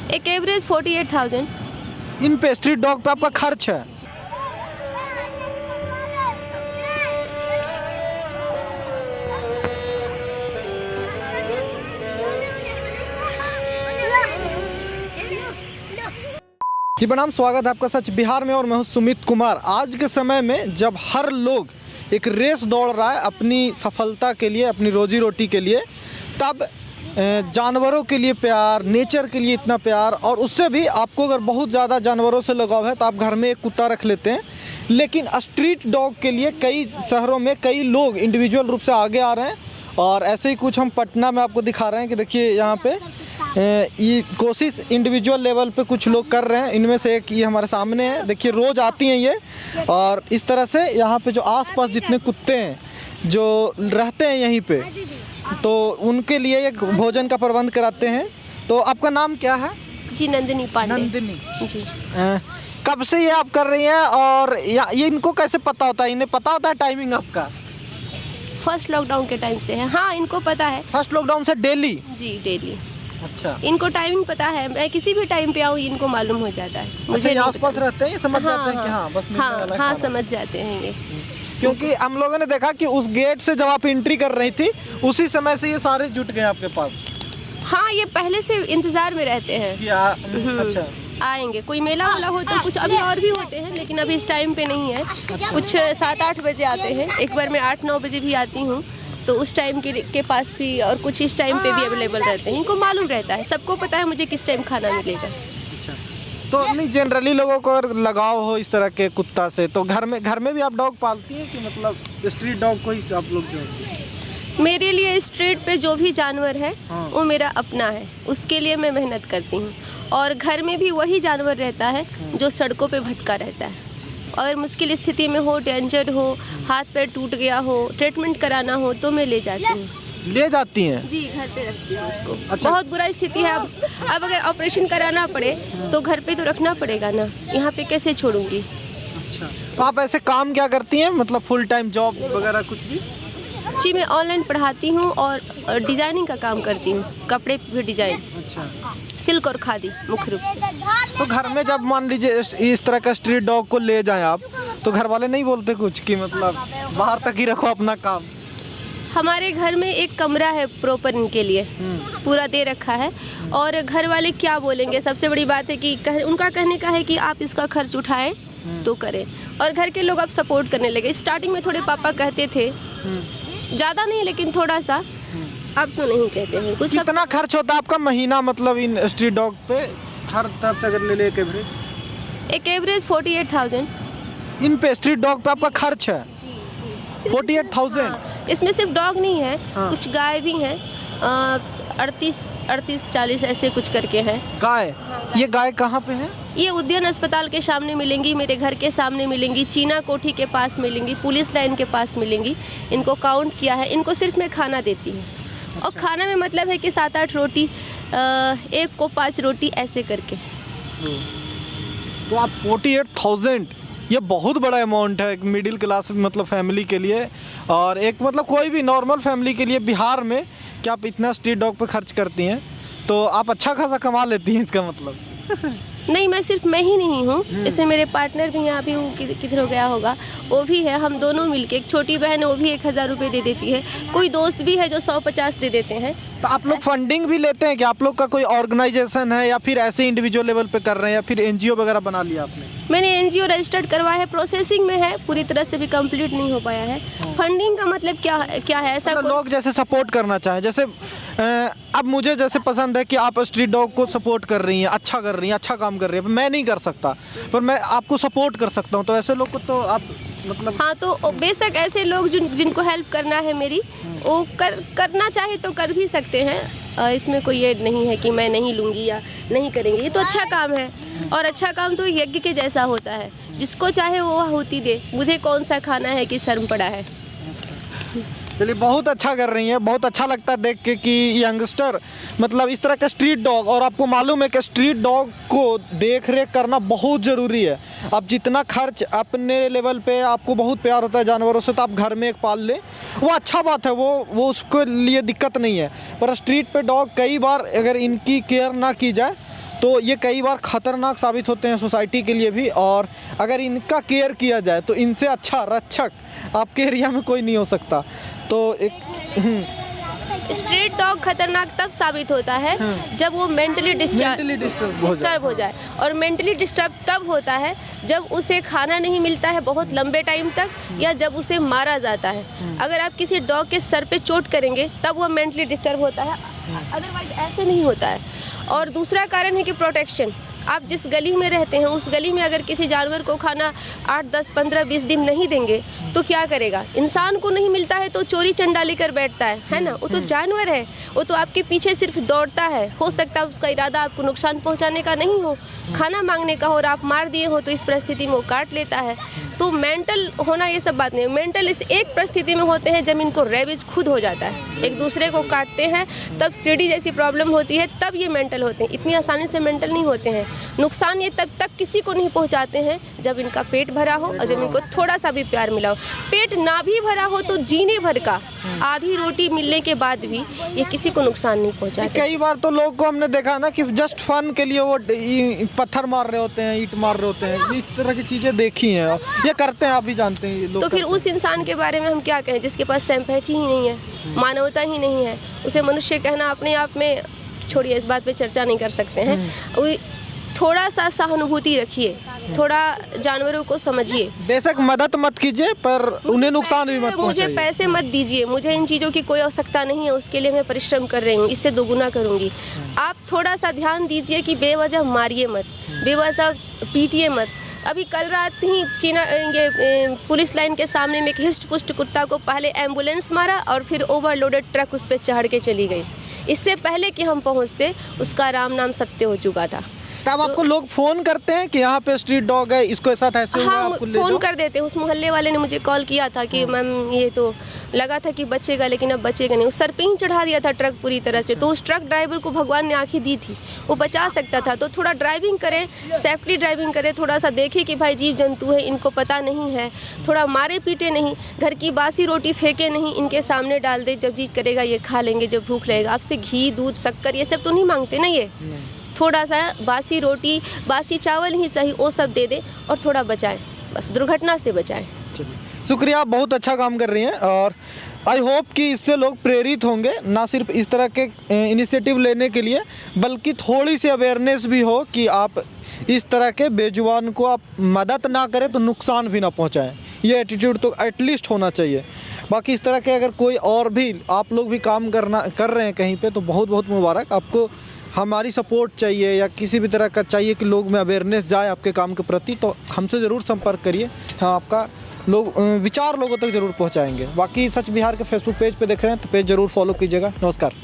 एक एवरेज 48,000। इन पे street dog पे आपका खर्च है? जी प्रणाम, स्वागत है आपका सच बिहार में और मैं हूं सुमित कुमार। आज के समय में जब हर लोग एक रेस दौड़ रहा है अपनी सफलता के लिए, अपनी रोजी रोटी के लिए, तब जानवरों के लिए प्यार, नेचर के लिए इतना प्यार, और उससे भी आपको अगर बहुत ज़्यादा जानवरों से लगाव है तो आप घर में एक कुत्ता रख लेते हैं। लेकिन स्ट्रीट डॉग के लिए कई शहरों में कई लोग इंडिविजुअल रूप से आगे आ रहे हैं, और ऐसे ही कुछ हम पटना में आपको दिखा रहे हैं कि देखिए यहाँ पे ये कोशिश इंडिविजुअल लेवल पे कुछ लोग कर रहे हैं। इनमें से एक ये हमारे सामने है, देखिए रोज़ आती हैं ये, और इस तरह से यहाँ पे जो आसपास जितने कुत्ते हैं जो रहते हैं यहीं पे, तो उनके लिए एक भोजन का प्रबंध कराते हैं। तो आपका नाम क्या है? जी नंदिनी पांडे। नंदिनी जी। कब से ये आप कर रही हैं, और ये इनको कैसे पता होता है? इन्हें पता होता है टाइमिंग आपका? फर्स्ट लॉकडाउन के टाइम से है। हाँ, इनको पता है। फर्स्ट लॉकडाउन से डेली? जी डेली। अच्छा, इनको टाइमिंग पता है। मैं किसी भी टाइम पे आऊँ इनको मालूम हो जाता है। मुझे नहीं आस पास पता। रहते हैं, ये समझ जाते हैं कि हाँ बस मिलने वाला है हाँ खाना। समझ जाते हैं ये। क्योंकि हम लोगों ने देखा कि उस गेट से जब आप एंट्री कर रही थी उसी समय से ये सारे जुट गए आपके पास। हाँ, ये पहले से इंतजार में रहते हैं कि अच्छा, आएंगे। कोई मेला वाला हो तो कुछ अभी और भी होते हैं, लेकिन अभी इस टाइम पे नहीं है। कुछ 7-8 बजे आते हैं, एक बार मैं 8-9 बजे भी आती हूँ, तो उस टाइम के पास भी, और कुछ इस टाइम पे भी अवेलेबल रहते हैं। इनको मालूम रहता है, सबको पता है मुझे किस टाइम खाना मिलेगा। अच्छा। तो नहीं, जनरली लोगों को अगर लगाव हो इस तरह के कुत्ता से, तो घर में भी आप डॉग पालती हैं कि मतलब स्ट्रीट डॉग को ही आप लोग जो? मेरे लिए स्ट्रीट पे जो भी जानवर है हाँ। वो मेरा अपना है, उसके लिए मैं मेहनत करती हूँ। और घर में भी वही जानवर रहता है जो सड़कों पे भटका रहता है। अगर मुश्किल स्थिति में हो, डेंजर हो, हाथ पैर टूट गया हो, ट्रीटमेंट कराना हो, तो मैं ले जाती हूँ। ले जाती हैं? जी, घर पे रखती हूँ उसको। अच्छा। बहुत बुरा स्थिति है। अब अगर ऑपरेशन कराना पड़े तो घर पे तो रखना पड़ेगा ना, यहाँ पे कैसे छोड़ूंगी। अच्छा, तो आप ऐसे काम क्या करती हैं, मतलब फुल टाइम जॉब वगैरह कुछ भी? जी, मैं ऑनलाइन पढ़ाती हूँ और डिज़ाइनिंग का काम करती हूँ, कपड़े पे डिज़ाइन, अच्छा, सिल्क और खादी मुख्य रूप से। तो घर में जब मान लीजिए इस तरह का स्ट्रीट डॉग को ले जाएं आप, तो घर वाले नहीं बोलते कुछ कि मतलब बाहर तक ही रखो अपना काम? हमारे घर में एक कमरा है प्रॉपर इनके लिए, पूरा दे रखा है, और घर वाले क्या बोलेंगे। सबसे बड़ी बात है कि उनका कहने का है कि आप इसका खर्च उठाएं तो करें, और घर के लोग अब सपोर्ट करने लगे। स्टार्टिंग में थोड़े पापा कहते थे, ज़्यादा नहीं लेकिन थोड़ा सा, अब तो नहीं कहते हैं कुछ। कितना खर्च होता है आपका महीना, मतलब इन स्ट्रीट डॉग पे हर तरफ से अगर ले ले एक एवरेज? एक एवरेज 48,000। इन पे स्ट्रीट डॉग पे आपका खर्च है जी जी। 48,000? हाँ, इसमें सिर्फ डॉग नहीं है, हाँ। कुछ गाय भी हैं, 38-40 ऐसे कुछ करके हैं। गाय? हाँ, ये गाय कहाँ पे है? ये उद्यान अस्पताल के सामने मिलेंगी, मेरे घर के सामने मिलेंगी, चीना कोठी के पास मिलेंगी, पुलिस लाइन के पास मिलेंगी। इनको काउंट किया है, इनको सिर्फ मैं खाना देती हूँ। और खाना में मतलब है कि 7-8 रोटी, एक को 5 रोटी ऐसे करके। तो आप 48,000, ये बहुत बड़ा अमाउंट है एक मिडिल क्लास मतलब फैमिली के लिए, और एक मतलब कोई भी नॉर्मल फैमिली के लिए बिहार में, कि आप इतना स्ट्रीट डॉग पे खर्च करती हैं, तो आप अच्छा खासा कमा लेती हैं इसका मतलब। नहीं, मैं सिर्फ मैं ही नहीं हूँ, इसमें मेरे पार्टनर भी यहाँ भी किधर हो गया होगा, वो भी है। हम दोनों मिलके, एक छोटी बहन है वो भी 1,000 रुपये दे देती है, कोई दोस्त भी है जो 150 दे देते हैं। तो आप लोग फंडिंग भी लेते हैं कि आप लोग का कोई ऑर्गेनाइजेशन है, या फिर ऐसे इंडिविजुअल लेवल पे कर रहे हैं, या फिर एनजीओ वगैरह बना लिया आपने? मैंने एनजीओ रजिस्टर्ड करवाया है, प्रोसेसिंग में है, पूरी तरह से भी कंप्लीट नहीं हो पाया है। फंडिंग का मतलब क्या है ऐसा मतलब लोग जैसे सपोर्ट करना चाहें, जैसे अब मुझे जैसे पसंद है कि आप स्ट्रीट डॉग को सपोर्ट कर रही हैं, अच्छा कर रही हैं, अच्छा काम कर रही हैं, मैं नहीं कर सकता पर मैं आपको सपोर्ट कर सकता हूँ, तो ऐसे लोग को तो आप मतलब। हाँ, तो बेशक ऐसे लोग जिनको हेल्प करना है मेरी, वो करना चाहे तो कर भी सकते हैं। इसमें कोई ये नहीं है कि मैं नहीं लूँगी या नहीं करेंगे। ये तो अच्छा काम है, और अच्छा काम तो यज्ञ के जैसा होता है, जिसको चाहे वो आहुति दे। मुझे कौन सा खाना है कि शर्म पड़ा है। चलिए, बहुत अच्छा कर रही हैं, बहुत अच्छा लगता है देख के कि यंगस्टर मतलब इस तरह का स्ट्रीट डॉग, और आपको मालूम है कि स्ट्रीट डॉग को देख रेख करना बहुत ज़रूरी है। अब जितना खर्च अपने लेवल पे, आपको बहुत प्यार होता है जानवरों से, तो आप घर में एक पाल लें, वो अच्छा बात है, वो उसके लिए दिक्कत नहीं है। पर स्ट्रीट पे डॉग कई बार अगर इनकी केयर ना की जाए तो ये कई बार ख़तरनाक साबित होते हैं सोसाइटी के लिए भी, और अगर इनका केयर किया जाए तो इनसे अच्छा रक्षक आपके एरिया में कोई नहीं हो सकता। तो एक स्ट्रीट डॉग खतरनाक तब साबित होता है जब वो मेंटली डिस्टर्ब हो जाए। और मेंटली डिस्टर्ब तब होता है जब उसे खाना नहीं मिलता है बहुत लंबे टाइम तक, या जब उसे मारा जाता है। अगर आप किसी डॉग के सर पे चोट करेंगे तब वो मेंटली डिस्टर्ब होता है, अदरवाइज ऐसे नहीं होता है। और दूसरा कारण है कि प्रोटेक्शन। आप जिस गली में रहते हैं उस गली में अगर किसी जानवर को खाना 8, 10, 15, 20 दिन नहीं देंगे तो क्या करेगा? इंसान को नहीं मिलता है तो चोरी चंडाली कर बैठता है ना? वो तो जानवर है, वो तो आपके पीछे सिर्फ दौड़ता है। हो सकता है उसका इरादा आपको नुकसान पहुंचाने का नहीं हो, खाना मांगने का हो, और आप मार दिए हो तो इस परिस्थिति में वो काट लेता है। तो मेंटल होना ये सब बात नहीं। मेंटल इस एक परिस्थिति में होते हैं जब इनको रेबिज खुद हो जाता है, एक दूसरे को काटते हैं, तब सीढ़ी जैसी प्रॉब्लम होती है, तब ये मेंटल होते हैं। इतनी आसानी से मेंटल नहीं होते हैं। नुकसान ये तब तक किसी को नहीं पहुंचाते हैं जब इनका पेट भरा हो और जब इनको थोड़ा सा भी प्यार मिला हो। पेट ना भी भरा हो तो जीने भर का आधी रोटी मिलने के बाद भी ये किसी को नुकसान नहीं पहुंचाते। कई बार तो लोग को हमने देखा ना कि जस्ट फन के लिए वो पत्थर मार रहे होते हैं, ईंट मार रहे होते हैं, इस तरह की चीज़ें देखी हैं, ये करते हैं, आप भी जानते हैं ये लोग। तो फिर उस इंसान के बारे में हम क्या कहें जिसके पास सिंपैथी ही नहीं है, मानवता ही नहीं है? उसे मनुष्य कहना अपने आप में, छोड़िए इस बात पे चर्चा नहीं कर सकते हैं। थोड़ा सा सहानुभूति रखिए, थोड़ा जानवरों को समझिए। बेशक मदद मत कीजिए पर उन्हें नुकसान भी मत पहुंचाइए। मुझे पैसे मत दीजिए, मुझे इन चीज़ों की कोई आवश्यकता नहीं है, उसके लिए मैं परिश्रम कर रही हूँ, इससे दोगुना करूँगी। आप थोड़ा सा ध्यान दीजिए कि बेवजह मारिए मत, बेवजह पीटिए मत। अभी कल रात ही ये पुलिस लाइन के सामने में एक हिस्ट पुष्ट कुत्ता को पहले एम्बुलेंस मारा और फिर ओवरलोडेड ट्रक उस पर चढ़ के चली गई। इससे पहले कि हम पहुँचते उसका राम नाम सत्य हो चुका था। तब आपको लोग फ़ोन करते हैं कि यहाँ पे स्ट्रीट डॉग है, इसके साथ ऐसे हुआ, हाँ, आपको ले फ़ोन जाओ? कर देते हैं। उस मोहल्ले वाले ने मुझे कॉल किया था कि मैम ये तो लगा था कि बचेगा लेकिन अब बचेगा नहीं। उस सर पे ही चढ़ा दिया था ट्रक पूरी तरह से। तो उस ट्रक ड्राइवर को भगवान ने आँखें दी थी, वो बचा सकता था। तो थोड़ा ड्राइविंग करें, सेफ्टी ड्राइविंग करें, थोड़ा सा देखें कि भाई जीव जंतु है, इनको पता नहीं है, थोड़ा मारे पीटे नहीं, घर की बासी रोटी फेंके नहीं, इनके सामने डाल दे, जब जीत करेगा ये खा लेंगे, जब भूख लगेगा। आपसे घी दूध शक्कर ये सब तो नहीं मांगते ना, ये थोड़ा सा बासी रोटी बासी चावल ही सही वो सब दे दे और थोड़ा बचाएं, बस दुर्घटना से बचाएं। शुक्रिया, आप बहुत अच्छा काम कर रही हैं और आई होप कि इससे लोग प्रेरित होंगे, ना सिर्फ इस तरह के इनिशिएटिव लेने के लिए बल्कि थोड़ी सी अवेयरनेस भी हो कि आप इस तरह के बेजुबान को आप मदद ना करें तो नुकसान भी ना पहुंचाएं। ये एटीट्यूड तो एटलीस्ट होना चाहिए। बाकी इस तरह के अगर कोई और भी आप लोग भी काम कर रहे हैं कहीं पे तो बहुत बहुत मुबारक। आपको हमारी सपोर्ट चाहिए या किसी भी तरह का चाहिए कि लोग में अवेयरनेस जाए आपके काम के प्रति, तो हमसे ज़रूर संपर्क करिए, हम आपका विचार लोगों तक ज़रूर पहुंचाएंगे। बाकी सच बिहार के फेसबुक पेज पे देख रहे हैं तो पेज ज़रूर फॉलो कीजिएगा। नमस्कार।